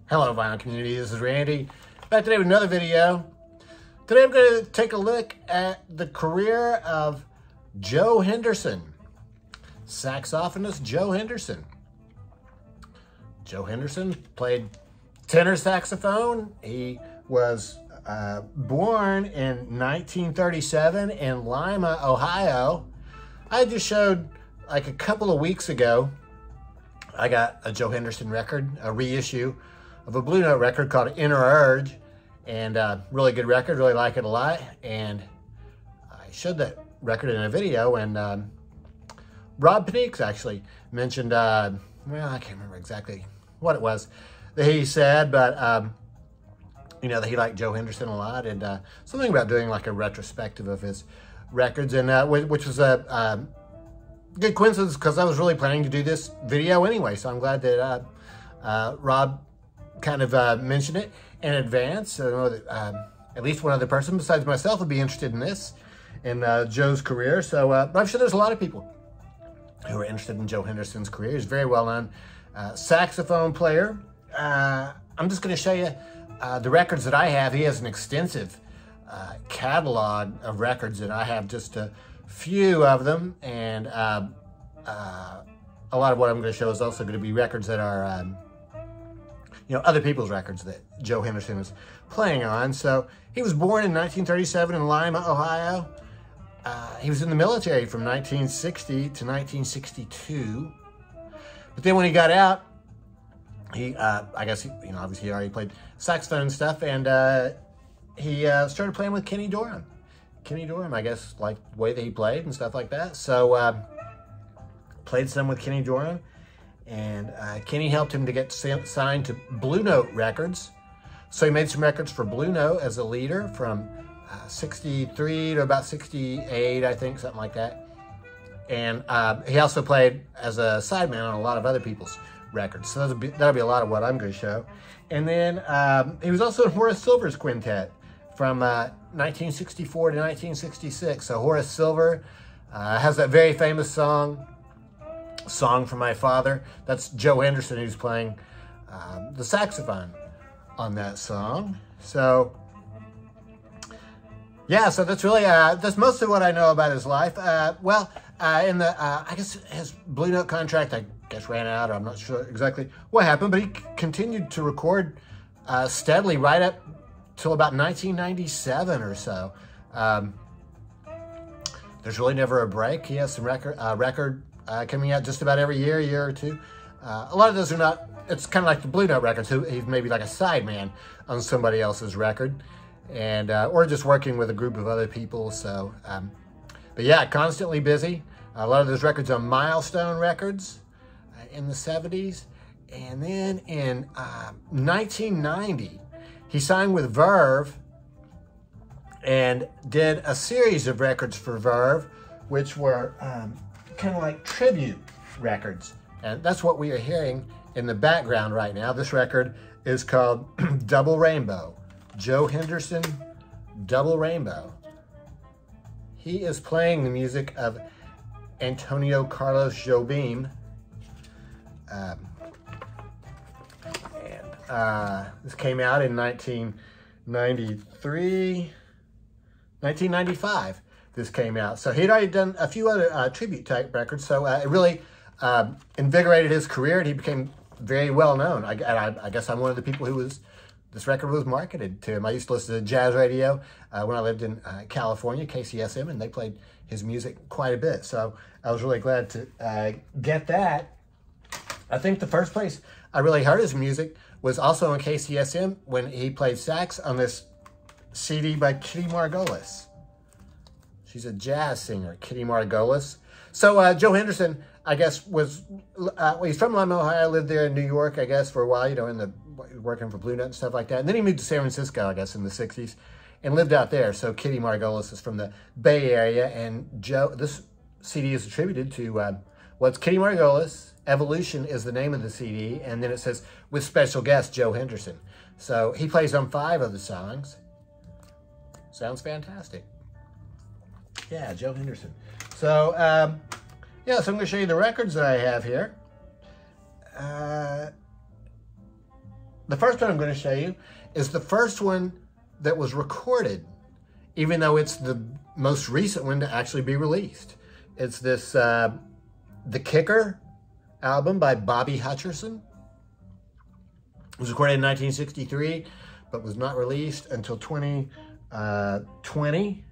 Hello, vinyl community. This is Randy. Back today with another video. Today I'm going to take a look at the career of Joe Henderson, saxophonist Joe Henderson. Joe Henderson played tenor saxophone. He was born in 1937 in Lima, Ohio. I just showed like a couple of weeks ago, I got a Joe Henderson record, a reissue of a Blue Note record called Inner Urge, and really good record, really like it a lot. And I showed that record in a video, and Rob Paniques actually mentioned, well, I can't remember exactly what it was that he said, but you know, that he liked Joe Henderson a lot, and something about doing like a retrospective of his records, and which was a good coincidence because I was really planning to do this video anyway, so I'm glad that Rob kind of mentioned it in advance. So I know that at least one other person besides myself would be interested in this, in Joe's career. So, but I'm sure there's a lot of people who are interested in Joe Henderson's career. He's a very well-known saxophone player. I'm just going to show you the records that I have. He has an extensive catalog of records, and I have just a few of them, and a lot of what I'm going to show is also going to be records that are you know, other people's records that Joe Henderson is playing on. So he was born in 1937 in Lima, Ohio. He was in the military from 1960 to 1962. But then when he got out, he, I guess, you know, obviously he already played saxophone and stuff, and he started playing with Kenny Dorham. Kenny Dorham, I guess, liked the way that he played and stuff like that. So played some with Kenny Dorham, and Kenny helped him to get signed to Blue Note Records. So he made some records for Blue Note as a leader from 63 to about 68, I think, something like that. And he also played as a sideman on a lot of other people's records. So that'll be a lot of what I'm going to show. And then he was also in Horace Silver's quintet from 1964 to 1966. So Horace Silver has that very famous song for My Father. That's Joe Henderson who's playing the saxophone on that song. So yeah, so that's really that's mostly what I know about his life. Well, in the I guess his Blue Note contract, I guess, ran out. I'm not sure exactly what happened, but he continued to record steadily right up till about 1997 or so. There's really never a break. He has some record coming out just about every year or two. A lot of those are not, it's kind of like the Blue Note records. He's maybe like a sideman on somebody else's record, and or just working with a group of other people. So, but yeah, constantly busy. A lot of those records are Milestone Records in the 70s. And then in 1990, he signed with Verve and did a series of records for Verve, which were kind of like tribute records. And that's what we are hearing in the background right now. This record is called Double Rainbow. Joe Henderson, Double Rainbow. He is playing the music of Antonio Carlos Jobim. This came out in 1995. This came out. So he'd already done a few other tribute type records. So it really invigorated his career, and he became very well known. I guess I'm one of the people who this record was marketed to him. I used to listen to jazz radio when I lived in California, KCSM, and they played his music quite a bit. So I was really glad to get that. I think the first place I really heard his music was also on KCSM when he played sax on this CD by Kitty Margolis. She's a jazz singer, Kitty Margolis. So Joe Henderson, I guess, was, well, he's from Lima, Ohio, lived there in New York, I guess, for a while, you know, working for Blue Note and stuff like that. And then he moved to San Francisco, I guess, in the 60s and lived out there. So Kitty Margolis is from the Bay Area, and Joe, this CD is attributed to, well, it's Kitty Margolis. Evolution is the name of the CD, and then it says, with special guest, Joe Henderson. So he plays on 5 of the songs. Sounds fantastic. Yeah, Joe Henderson. So, yeah, so I'm going to show you the records that I have here. the first one I'm going to show you is the first one that was recorded, even though it's the most recent one to actually be released. It's this, The Kicker album by Bobby Hutcherson. It was recorded in 1963, but was not released until 2020.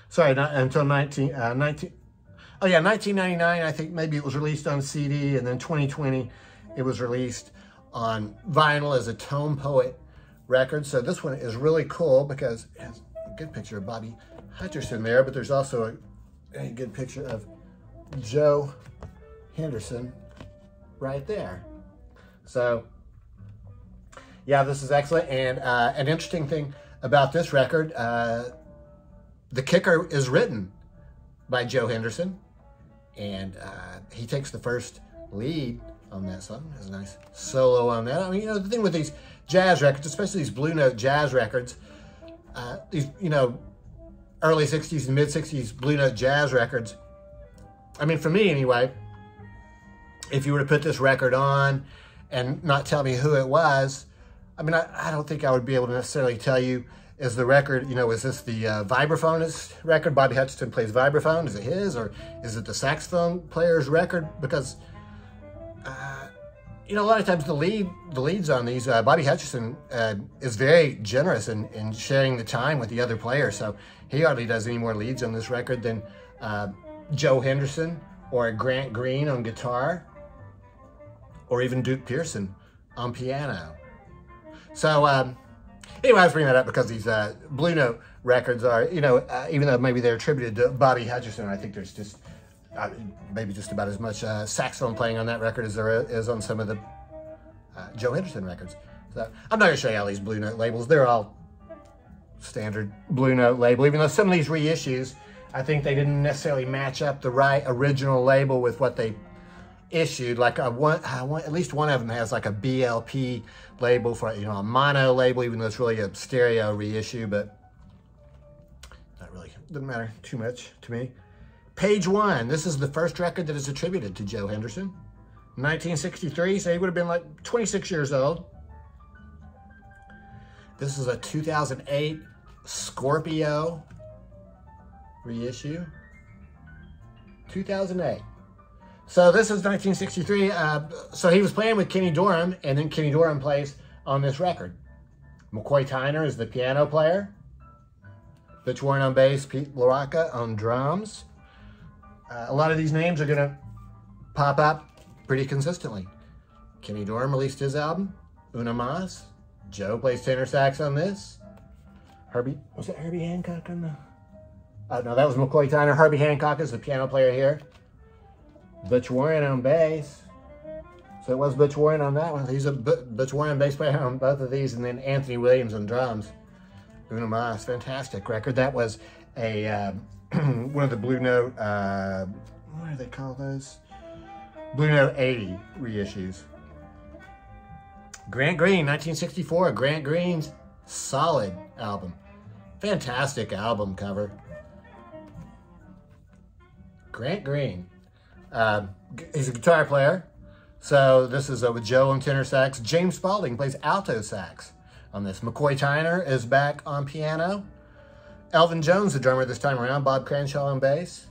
Sorry, not until 1999, I think maybe it was released on CD, and then 2020, it was released on vinyl as a Tone Poet record. So this one is really cool because it has a good picture of Bobby Hutcherson there, but there's also a good picture of Joe Henderson right there. So yeah, this is excellent. And an interesting thing about this record, The Kicker is written by Joe Henderson, and he takes the first lead on that song. Has a nice solo on that. I mean, you know, the thing with these jazz records, especially these Blue Note jazz records, these, you know, early 60s and mid 60s Blue Note jazz records, I mean, for me anyway, if you were to put this record on and not tell me who it was, I mean, I don't think I would be able to necessarily tell you, is the record, you know, is this the vibraphonist record? Bobby Hutcherson plays vibraphone. Is it his, or is it the saxophone player's record? Because, you know, a lot of times the leads on these, Bobby Hutcherson is very generous in sharing the time with the other players. So he hardly does any more leads on this record than Joe Henderson or Grant Green on guitar, or even Duke Pearson on piano. So, anyway, I was bringing that up because these Blue Note records are, you know, even though maybe they're attributed to Bobby Hutcherson, I think there's just maybe just about as much saxophone playing on that record as there is on some of the Joe Henderson records. So I'm not going to show you all these Blue Note labels. They're all standard Blue Note label, even though some of these reissues, I think they didn't necessarily match up the right original label with what they issued. Like at least one of them has like a BLP label for, you know, a mono label, even though it's really a stereo reissue, but not really, doesn't matter too much to me. Page One, this is the first record that is attributed to Joe Henderson. 1963, so he would have been like 26 years old. This is a 2008 Scorpio reissue. 2008. So this is 1963. So he was playing with Kenny Dorham, and then Kenny Dorham plays on this record. McCoy Tyner is the piano player. Butch Warren on bass, Pete LaRocca on drums. A lot of these names are going to pop up pretty consistently. Kenny Dorham released his album, Una Mas. Joe plays tenor sax on this. Was it Herbie Hancock on the... no, that was McCoy Tyner. Herbie Hancock is the piano player here. Butch Warren on bass. So it was Butch Warren on that one. He's a Butch Warren bass player on both of these, and then Anthony Williams on drums. Una Mas, fantastic record. That was a one of the Blue Note, what do they call those? Blue Note 80 reissues. Grant Green, 1964. Grant Green's solid album. Fantastic album cover. Grant Green. He's a guitar player. So this is with Joe on tenor sax. James Spaulding plays alto sax on this. McCoy Tyner is back on piano. Elvin Jones, the drummer this time around. Bob Cranshaw on bass.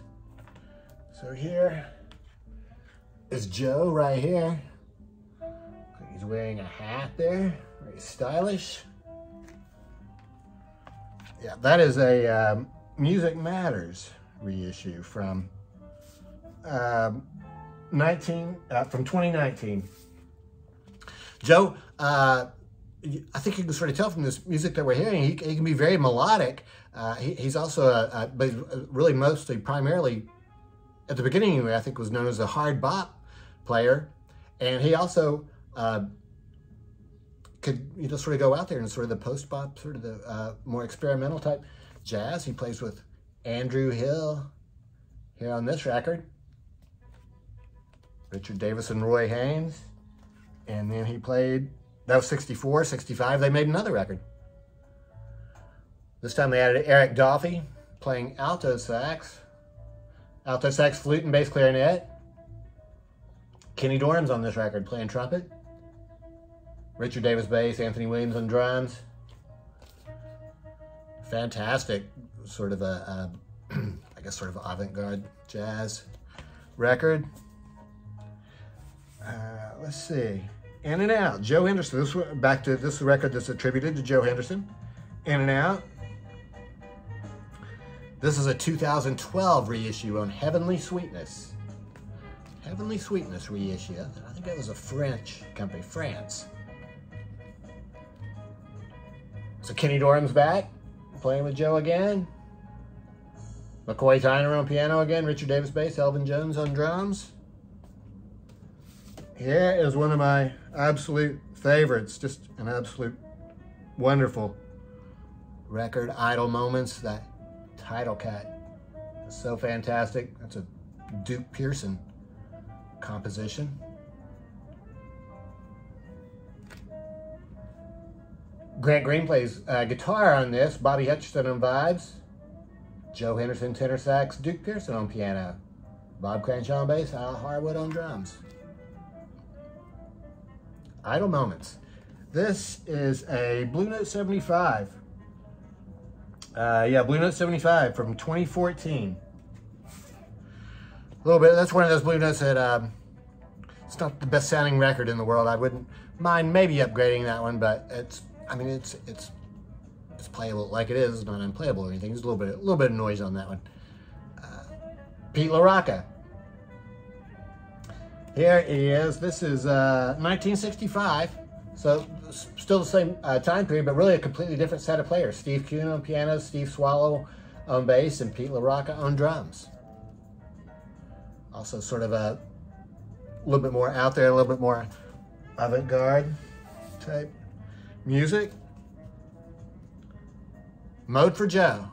So here is Joe right here. He's wearing a hat there. Very stylish. Yeah, that is a Music Matters reissue from 2019. Joe, I think you can sort of tell from this music that we're hearing, he can be very melodic. He's also, but really mostly, primarily, at the beginning anyway, I think was known as a hard bop player. And he also could, you know, sort of go out there and sort of the post-bop, sort of the more experimental type jazz. He plays with Andrew Hill here on this record. Richard Davis and Roy Haynes. And then he played, that was 64, 65, they made another record. This time they added Eric Dolphy playing alto sax, flute, and bass clarinet. Kenny Dorham's on this record playing trumpet. Richard Davis bass, Anthony Williams on drums. Fantastic, sort of a, I guess sort of avant-garde jazz record. Let's see. In and Out, Joe Henderson. This is a record that's attributed to Joe Henderson. In and Out. This is a 2012 reissue on Heavenly Sweetness. Heavenly Sweetness reissue. I think that was a French company, France. So Kenny Dorham's back, playing with Joe again. McCoy Tyner on piano again, Richard Davis bass, Elvin Jones on drums. Here is one of my absolute favorites, just an absolute wonderful record, Idle Moments, that title cut is so fantastic. That's a Duke Pearson composition. Grant Green plays guitar on this, Bobby Hutcherson on vibes, Joe Henderson tenor sax, Duke Pearson on piano, Bob Cranshaw on bass, Al Harwood on drums. Idle Moments. This is a Blue Note 75. Yeah, Blue Note 75 from 2014. A little bit, that's one of those Blue Notes that, it's not the best sounding record in the world. I wouldn't mind maybe upgrading that one, but it's playable like it is. It's not unplayable or anything. There's a little bit of noise on that one. Pete LaRocca. Here he is. This is 1965. So still the same time period, but really a completely different set of players. Steve Kuhn on piano, Steve Swallow on bass, and Pete LaRocca on drums. Also sort of a little bit more out there, a little bit more avant-garde type music. Mode for Joe.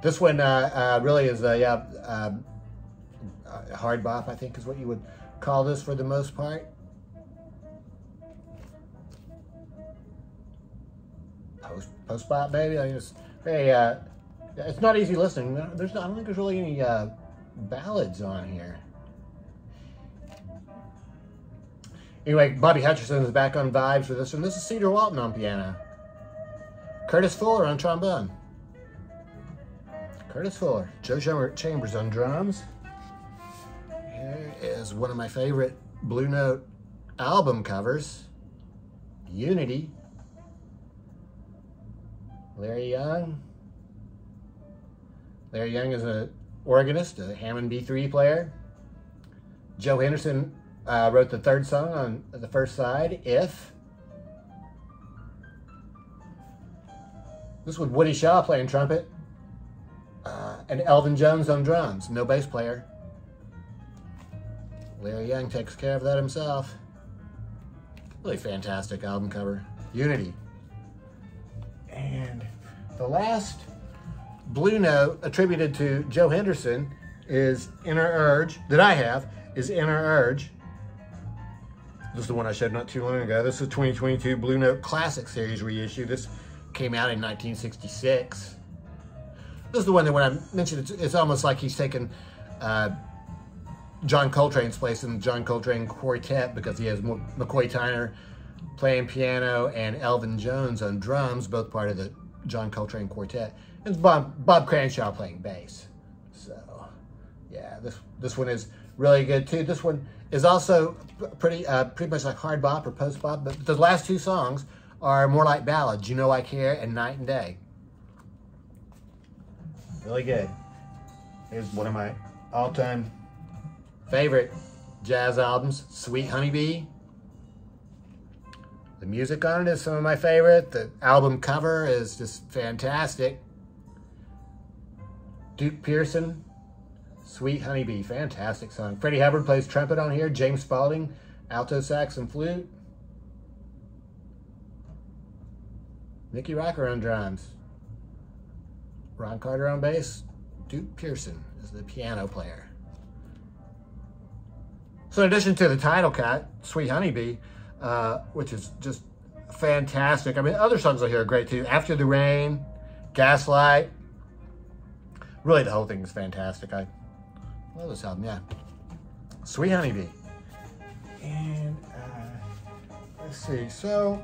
This one really is a hard bop, I think is what you would call this for the most part. Post bop, maybe. I mean, it's very, it's not easy listening. I don't think there's really any ballads on here. Anyway, Bobby Hutcherson is back on vibes for this one. This is Cedar Walton on piano. Curtis Fuller on trombone. Curtis Fuller. Joe Chambers on drums. Here is one of my favorite Blue Note album covers. Unity. Larry Young. Larry Young is an organist, a Hammond B3 player. Joe Henderson wrote the third song on the first side, If. This was Woody Shaw playing trumpet. And Elvin Jones on drums, no bass player. Larry Young takes care of that himself. Really fantastic album cover. Unity. And the last Blue Note attributed to Joe Henderson is Inner Urge, that I have, is Inner Urge. This is the one I showed not too long ago. This is a 2022 Blue Note Classic Series reissue. This came out in 1966. This is the one that when I mentioned it's almost like he's taken John Coltrane's place in the John Coltrane Quartet, because he has McCoy Tyner playing piano and Elvin Jones on drums, both part of the John Coltrane Quartet. And it's Bob Cranshaw playing bass. So, yeah, this one is really good too. This one is also pretty much like hard bop or post bop, but the last two songs are more like ballads. You Know I Care and Night and Day. Really good. Here's one of my all-time favorite jazz albums, Sweet Honeybee. The music on it is some of my favorite. The album cover is just fantastic. Duke Pearson, Sweet Honeybee, fantastic song. Freddie Hubbard plays trumpet on here. James Spaulding, alto sax and flute. Mickey Rocker on drums. Ron Carter on bass. Duke Pearson is the piano player. So in addition to the title cut, Sweet Honeybee, which is just fantastic. I mean, other songs on here are great too. After the Rain, Gaslight. Really, the whole thing is fantastic. I love this album, yeah. Sweet Honeybee. And let's see, so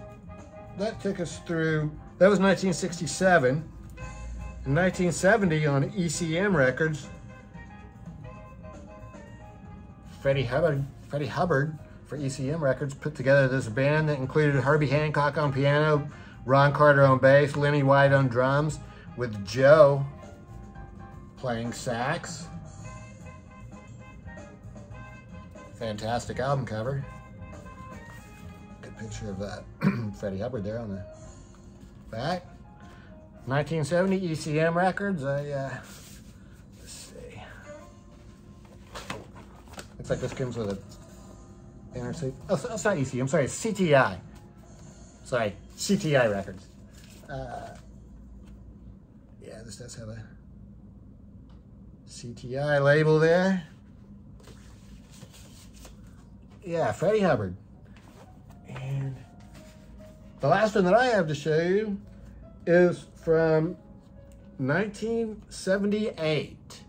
that took us through, that was 1967. In 1970 on ECM Records, Freddie Hubbard for ECM Records put together this band that included Herbie Hancock on piano, Ron Carter on bass, Lenny White on drums, with Joe playing sax. Fantastic album cover. Good picture of Freddie Hubbard there on the back. 1970 ECM Records. Let's see. Looks like this comes with a interface. Oh, it's not ECM. I'm sorry, it's CTI. Sorry, CTI Records. Yeah, this does have a CTI label there. Yeah, Freddie Hubbard. And the last one that I have to show you is from 1978.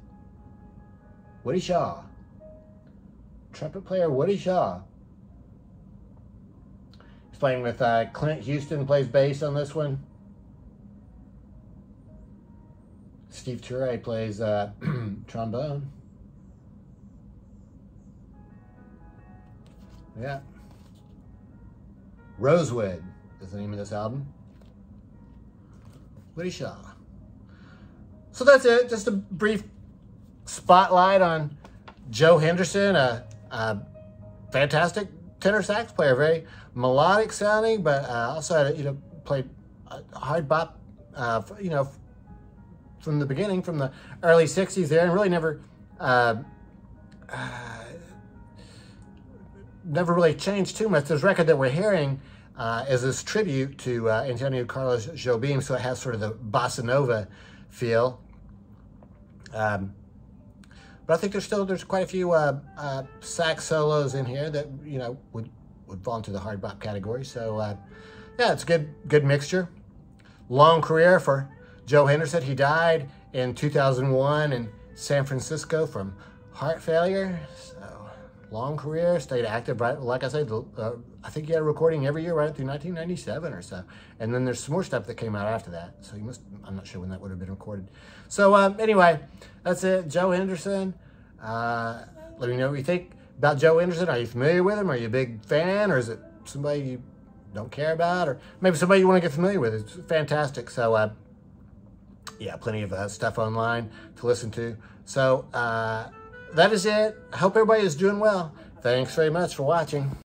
Woody Shaw. Trumpet player Woody Shaw. He's playing with Clint Houston, plays bass on this one. Steve Turre plays trombone. Yeah. Rosewood is the name of this album. Woody Shaw. So that's it. Just a brief spotlight on Joe Henderson, a fantastic tenor sax player, very melodic sounding, but also had, played hard bop, from the beginning, from the early 60s there, and really never really changed too much. This record that we're hearing is this tribute to Antonio Carlos Jobim, so it has sort of the bossa nova feel. But I think there's quite a few sax solos in here that would fall into the hard bop category. So yeah, it's a good mixture. Long career for Joe Henderson. He died in 2001 in San Francisco from heart failure. So long career, stayed active, right? Like I said, I think he had a recording every year right through 1997 or so. And then there's some more stuff that came out after that. So I'm not sure when that would have been recorded. So anyway, that's it. Joe Henderson. Let me know what you think about Joe Henderson. Are you familiar with him? Are you a big fan? Or is it somebody you don't care about? Or maybe somebody you want to get familiar with? It's fantastic. So yeah, plenty of stuff online to listen to. So that is it. I hope everybody is doing well. Thanks very much for watching.